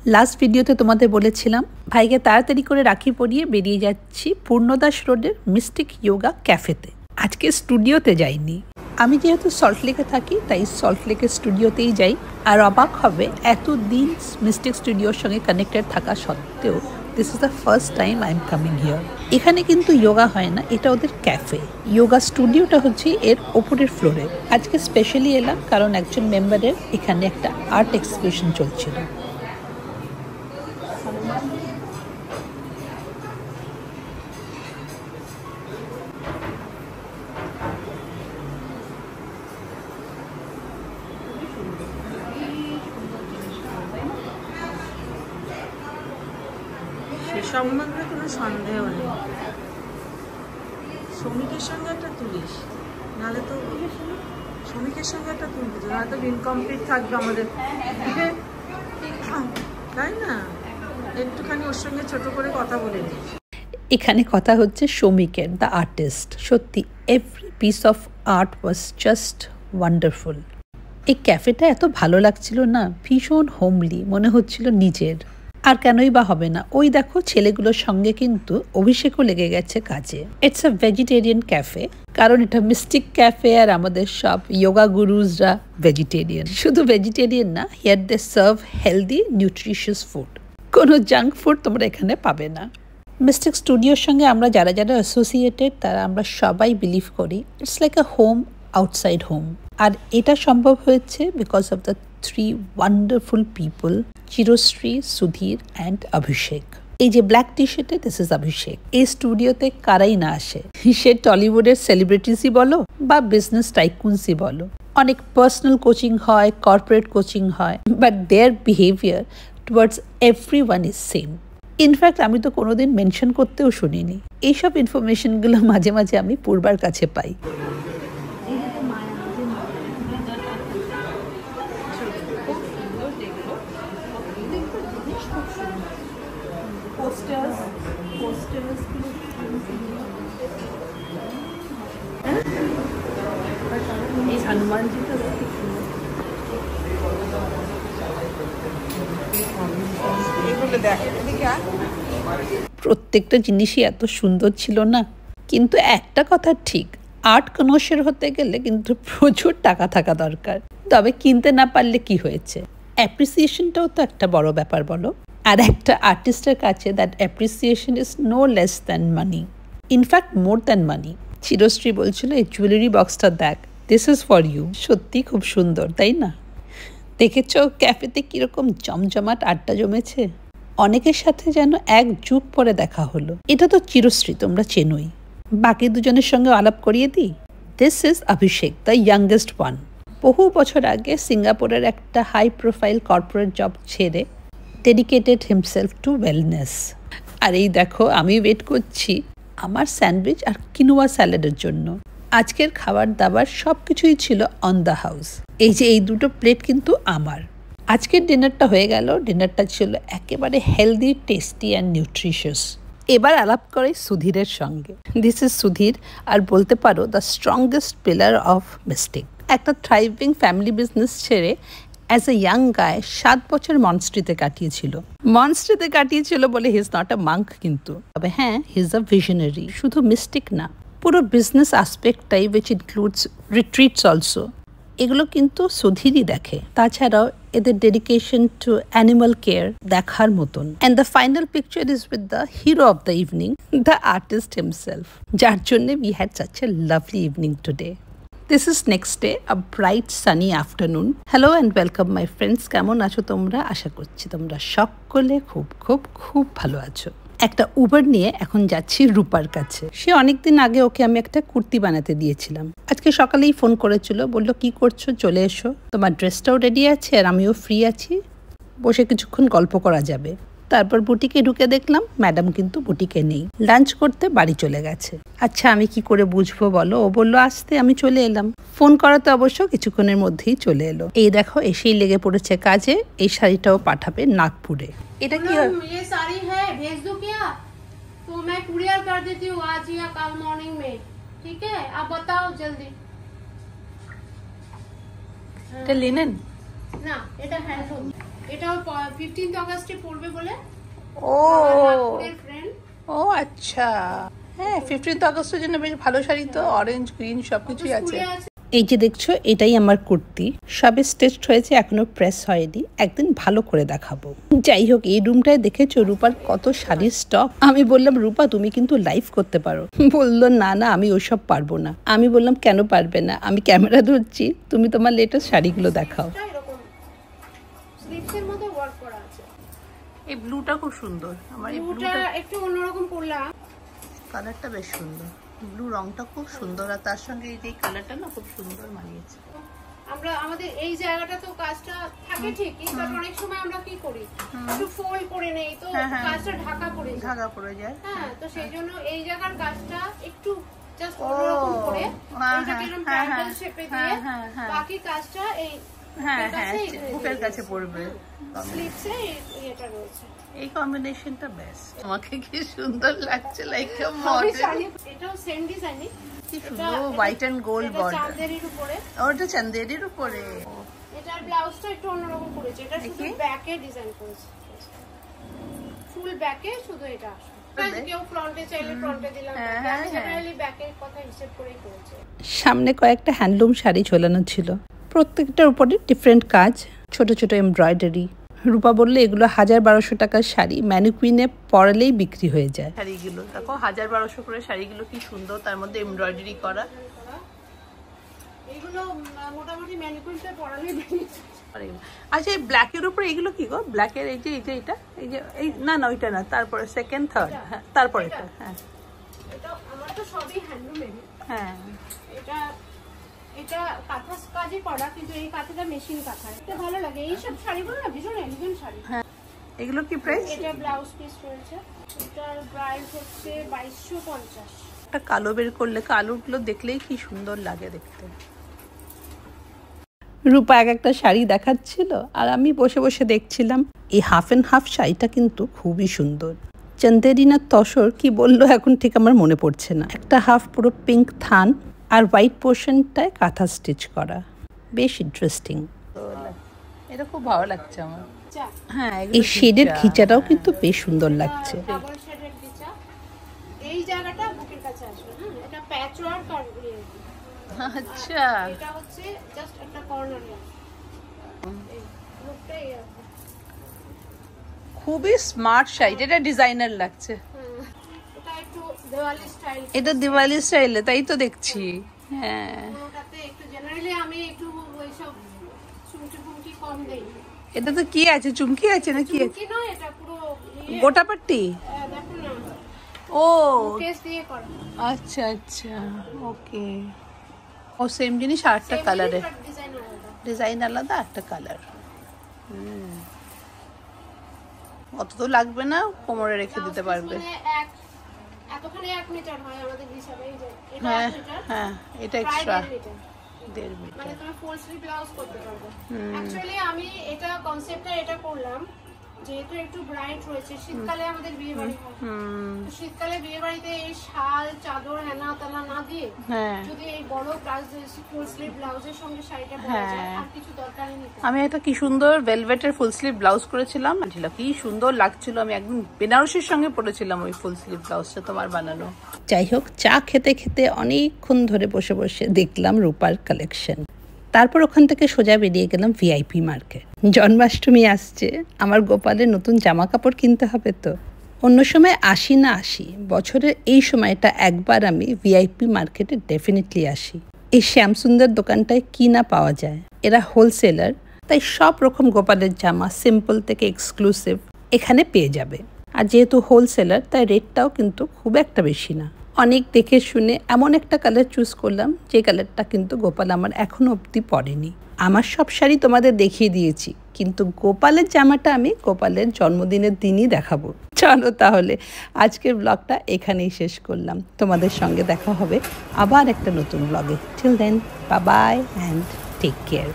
Last ভিডিওতে তোমাদের বলেছিলাম ভাইকে তাড়াতাড়ি করে রাখি পরিয়ে বেরিয়ে যাচ্ছি পূর্ণদাস রোডের মিস্টিক যোগা ক্যাফেতে। আজকে স্টুডিওতে যাইনি, আমি যেহেতু সল্টলেকে থাকি তাই সল্টলেকের স্টুডিওতেই যাই। আর অবাক হবে, এতদিন মিস্টিক স্টুডিওর সঙ্গে কানেক্টেড থাকা সত্ত্বেও this is the first time I am coming here. এখানে কিন্তু যোগা হয় না, এটা ওদের ক্যাফে। যোগা স্টুডিওটা হচ্ছে এর ওপরের ফ্লোরে। আজকে স্পেশালি এলাম কারণ একজন মেম্বারের এখানে একটা আর্ট এক্সিবিশন চলছিল। সে সম্বন্ধে কোনো সন্দেহ নেই। শ্রমিকের সঙ্গে একটা তুলিস, নাহলে তো শ্রমিকের সঙ্গে একটা তুলবি তো, নাহলে তো ইনকমপ্লিট থাকবে আমাদের, তাই না? একটুখানি ওর সঙ্গে ছোট করে কথা বলে নিস। এখানে কথা হচ্ছে শ্রমিকের, দ্য আর্টিস্ট। সত্যি every piece of art was just wonderful. এই ক্যাফেটা এত ভালো লাগছিল না, ভীষণ হোমলি মনে হচ্ছিল নিজের। আর কেনই বা হবে না, ওই দেখো ছেলেগুলোর সঙ্গে কিন্তু অভিষেকও লেগে গেছে কাজে। ইটস আ ভেজিটেরিয়ান ক্যাফে, কারণ এটা মিস্টিক ক্যাফে আর আমাদের সব যোগা গুরুজরা ভেজিটেরিয়ান। শুধু ভেজিটেরিয়ান না, here they serve healthy nutritious food. কোনো জাঙ্ক ফুড তোমরা এখানে পাবে না। মিস্টিক স্টুডিওর সঙ্গে আমরা যারা যারা অ্যাসোসিয়েটেড তারা আমরা সবাই বিলিভ করি it's like a home outside home. আর এটা সম্ভব হয়েছে because of the three wonderful people, Chirashree, Sudhir and Abhishek. এই যে ব্ল্যাক টি শার্টে, দিস ইজ অভিষেক। এই স্টুডিওতে কারাই না আসে, সে টলিউডের সেলিব্রিটিসই বলো বা বিজনেস টাইকুনসই বলো। অনেক পার্সোনাল কোচিং হয়, কর্পোরেট কোচিং হয়, but there behaviour towards everyone is same. In fact আমি তো কোনোদিন মেনশন করতেও শুনিনি। এইসব ইনফরমেশনগুলো মাঝে মাঝে আমি পূর্বার কাছে পাই। প্রত্যেকটা জিনিসই এত সুন্দর ছিল না, কিন্তু একটা কথা ঠিক, আর্ট কনসার্ট হতে গেলে কিন্তু প্রচুর টাকা থাকা দরকার। তবে কিনতে না পারলে কি হয়েছে, অ্যাপ্রিসিয়েশনটাও তো একটা বড় ব্যাপার বলো। আর একটা আর্টিস্টের কাছে that appreciation is no less than money, in fact more than money. Chirashree বলছিল এই জুয়েলারি বক্সটা দেখ, দিস ইজ ফর ইউ। সত্যি খুব সুন্দর, তাই না? দেখেছ ক্যাফেতে কিরকম জমজমাট আড্ডা জমেছে, অনেকের সাথে যেন এক যুগ পরে দেখা হলো। এটা তো চিরশ্রী, তোমরা চেনোই। বাকি দুজনের সঙ্গে আলাপ করিয়ে দিই। This is Abhishek, the youngest one. বহু বছর আগে সিঙ্গাপুরের একটা হাই প্রোফাইল কর্পোরেট জব ছেড়ে ডেডিকেটেড হিমসেলফ টু ওয়েলনেস। আর এই দেখো আমি ওয়েট করছি আমার স্যান্ডউইচ আর কিনোয়া স্যালাডের জন্য। আজকের খাবার দাবার সব কিছুই ছিল অন দ্য হাউস। এই যে এই দুটো প্লেট কিন্তু আমার। আজকের ডিনারটা হয়ে গেল, ডিনারটা ছিল একেবারে হেলদি, টেস্টি অ্যান্ড নিউট্রিশিয়াস। এবার আলাপ করে সুধীরের সঙ্গে। দিস ইজ সুধীর, আর বলতে পারো the strongest pillar of mystic. একটা থ্রাইভিং ফ্যামিলি বিজনেস ছেড়ে অ্যাজ এ ইয়াং গায় 7 বছর মনস্ট্রিতে কাটিয়েছিল বলে he is not a monk কিন্তু। তবে হ্যাঁ, হি ইজ আ ভিশনারি। শুধু মিস্টিক না, পুরো বিজনেস অ্যাসপেক্টটাই উইচ ইনক্লুডস রিট্রিটস অলসো, এগুলো কিন্তু সুধীরই দেখে। তাছাড়াও এদের ডেডিকেশন টু অ্যানিমাল কেয়ার দেখার মতন। And the final picture is with the hero of the evening, the artist himself, যার জন্য we had such a lovely evening today. This is next day, a bright sunny afternoon. Hello and welcome my friends. কেমন আছো তোমরা? আশা করছি তোমরা সকলে খুব খুব খুব ভালো আছো। একটা উবার নিয়ে এখন যাচ্ছি রূপার কাছে। সে অনেকদিন আগে ওকে আমি একটা কুর্তি বানাতে দিয়েছিলাম। আজকে সকালেই ফোন করেছিল, বললো কি করছো, চলে এসো, তোমার ড্রেসটাও রেডি আছে আর আমিও ফ্রি আছি, বসে কিছুক্ষণ গল্প করা যাবে। তারপর বুটিকে ঢুকে দেখলাম ম্যাডাম কিন্তু বুটিকে নেই, লাঞ্চ করতে বাড়ি চলে গেছে। আচ্ছা আমি কি করে বুঝবো বলো? ও বললো আসতে, আমি চলে এলাম। ফোন করাতে অবশ্য কিছুক্ষণের মধ্যেই চলে এলো। এই দেখো এসেই লেগে পড়েছে কাজে। এই শাড়িটাও পাঠাবে নাগপুরে। এটা কি হয়? ये साड़ी है, भेज दूं क्या? तो मैं कुरियर कर देती हूँ आज या कल मॉर्निंग में, ठीक है? आप बताओ जल्दी। এটা লিনেন না, এটা হ্যান্ডলুম। এটা 15th আগস্টে পড়বে বলে। ও ফ্রেন্ড। ও আচ্ছা, হ্যাঁ 15th আগস্টের জন্য বেশ ভালো শাড়ি তো, অরেঞ্জ গ্রিন সবকিছুই আছে। এই যে দেখছো এটাই আমার কুর্তি, সবে স্টিচড হয়েছে, এখনো প্রেস হয়নি, একদিন ভালো করে দেখাবো। যাই হোক, এই রুমটায় দেখেছো রূপার কত শাড়ির স্টক। আমি বললাম রূপা তুমি কিন্তু লাইভ করতে পারো, বললো না না আমি ওইসব পারবো না। আমি বললাম কেন পারবে না, আমি ক্যামেরা ধরছি, তুমি তোমার লেটেস্ট শাড়িগুলো দেখাও। স্লিপসের মধ্যে ওয়ার্ক করা আছে। এই ব্লুটা খুব সুন্দর, আমার এই ব্লুটা একটু অন্যরকম করলাম, কালারটা বেশ সুন্দর, ব্লু রংটা খুব সুন্দর, আর তার সঙ্গে এই যে কালারটা না খুব সুন্দর মানিয়েছে। আমরা আমাদের এই জায়গাটা তো কাজটা থাকে ঠিকই, বাট অনেক সময় আমরা কি করি একটু ফোল্ড করে নেই, তো কাজটা ঢাকা পড়ে যায়। হ্যাঁ, তো সেই জন্য এই জায়গার কাজটা একটু জাস্ট অন্যরকম করে এইটাকে এরকম ট্রায়াঙ্গেল শেপে দিয়ে বাকি কাজটা এই বুকের কাছে পড়বে। স্লিপসে এটা রয়েছে। এই কম্বিনেশনটা বেস্ট, আমাকে কি সুন্দর লাগছে, লাইক আ মডেল। এটাও সেম ডিজাইনই, কি সুন্দর হোয়াইট এন্ড গোল্ড বর্ডার, চাঁদেরির উপরে। ওটা চাঁদেরির উপরে। এটার ব্লাউজটা একটু অন্যরকম করেছে, এটা শুধু ব্যাকে ডিজাইন করেছে, ফুল ব্যাকে শুধু এটা আসে। কেউ ফ্রন্টে চাইলে ফ্রন্টে দিলাম, আমি জেনারেলি ব্যাকের কথা হিসেব করেই করেছে। সামনে কয়েকটা হ্যান্ডলুম শাড়ি ঝোলানো ছিল, প্রত্যেকটার উপরে ডিফারেন্ট কাজ, ছোট ছোট এমব্রয়ডারি। রূপা বললে এগুলো 1000-1200 টাকার শাড়ি, ম্যানিকুইনে পরালেই বিক্রি হয়ে যায়। শাড়িগুলো দেখো 1000-1200 করে শাড়িগুলো কি সুন্দর, তার মধ্যে এমব্রয়ডারি করা। এগুলো মোটামুটি ম্যানিকুইনে পরালেই বিক্রি। আচ্ছা এই ব্ল্যাকের উপরে এগুলো কি গো? ব্ল্যাকের এই যে এটা এই যে এই না না ওইটা না, তারপরে সেকেন্ড থার্ড, হ্যাঁ তারপরে এটা। হ্যাঁ এটা আমার তো সবই হ্যান্ডলুমের। হ্যাঁ এটা কাঁথা কাজে করা, কিন্তু এই কাঁথাটা মেশিন কাঁথা। এটা ভালো লাগে, এই সব শাড়িগুলো না ভীষণ এলিগেন্ট শাড়ি। হ্যাঁ, এগুলো কি প্রাইস? এটা ব্লাউজ পিস রয়েছে, এটার প্রাইস হচ্ছে 2250। একটা কালো বের করলে, কালোগুলো দেখলেই কি সুন্দর লাগে দেখতে। রূপা একটা শাড়ি দেখাচ্ছিল আর আমি বসে বসে দেখছিলাম। এই হাফ এন্ড হাফ শাড়িটা কিন্তু খুবই সুন্দর, চন্দেরি না তসর কি বললো এখন ঠিক আমার মনে পড়ছে না। একটা হাফ পুরো পিঙ্ক থান আর হোয়াইট পোর্শনটায় কাঁথা স্টিচ করা, বেশ ইন্টারেস্টিং। এটা খুব ভালো লাগছে আমার। হ্যাঁ, এই শেডের ঘিচাটাও কিন্তু বেশ সুন্দর লাগছে। ডাবল শেডের ঘিচা, এই জায়গাটা বুকের কাছে আসবে। হ্যাঁ, এটা প্যাচওয়ার্ক আর আচ্ছা, এটা হচ্ছে জাস্ট একটা কর্নারে এই লুকটাই আছে। খুবই স্মার্ট শাড়ি, এটা ডিজাইনার লাগছে। এটা একটু দিওয়ালি স্টাইল, এটা দিওয়ালি স্টাইলে, তাই তো দেখছি। হ্যাঁ, ওটাতে একটু জেনারেলি আমি একটু ওইসব চুমকি কম দেই। এটা তো কি আছে, চুমকি আছে না কি আছে? চুমকি নয়, এটা পুরো গোটা পাট্টি। দেখো না, ও টেস্ট দিয়ে করা। আচ্ছা আচ্ছা, ওকে। ও সেম জিনিস আরেকটা কালারে, ডিজাইন আলাদা একটা কালার। অত তো লাগবে না, কোমরে রেখে দিতে পারবে। এতখানি 1 মিটার হয় আমাদের হিসাবে। এই যে এটা হ্যাঁ 1 মিটার, হ্যাঁ, এটা এক্সট্রা 1.5 মিটার, মানে তুমি ফুল স্লিভ ব্লাউজ করতে পারবে। অ্যাকচুয়ালি আমি এটা কনসেপ্টটা এটা করলাম যেহেতু একটু ব্রাইট রয়েছে, শীতকালে আমাদের বিয়ে বাড়ি হয়, তো শীতকালে বিয়ে বাড়িতে এই শাল চাদর হেনা তানা না দিয়ে যদি এই বড় ব্লাউজ ফুল স্লিভ ব্লাউজের সঙ্গে শাড়িটা পরা যায়, আর কিছু দরকারই নেই। আমি একটা কি সুন্দর ভেলভেটের ফুল স্লিভ ব্লাউজ করেছিলাম, কি সুন্দর লাগছিল। আমি একদম বেনারসির সঙ্গে পরেছিলাম ওই ফুল স্লিভ ব্লাউজটা তোমার বানানো। যাই হোক, চা খেতে খেতে অনেকক্ষণ ধরে বসে বসে দেখলাম রূপার কালেকশন। তারপর ওখান থেকে সোজা বেরিয়ে গেলাম ভিআইপি মার্কেট। জন্মাষ্টমী আসছে, আমার গোপালের নতুন জামা কাপড় কিনতে হবে তো। অন্য সময় আসি না আসি, বছরের এই সময়টা একবার আমি ভিআইপি মার্কেটে ডেফিনেটলি আসি। এই শ্যামসুন্দর দোকানটায় কি না পাওয়া যায়, এরা হোলসেলার, তাই সব রকম গোপালের জামা সিম্পল থেকে এক্সক্লুসিভ এখানে পেয়ে যাবে। আর যেহেতু হোলসেলার তাই রেটটাও কিন্তু খুব একটা বেশি না। অনেক দেখে শুনে এমন একটা কালার চুজ করলাম যে কালারটা কিন্তু গোপাল আমার এখনো অবধি পরেনি। আমার সব শাড়ি তোমাদের দেখিয়ে দিয়েছি, কিন্তু গোপালের জামাটা আমি গোপালের জন্মদিনের দিনই দেখাবো। চলো তাহলে আজকের ব্লগটা এখানেই শেষ করলাম। তোমাদের সঙ্গে দেখা হবে আবার একটা নতুন ব্লগে। Till then, bye bye and take care.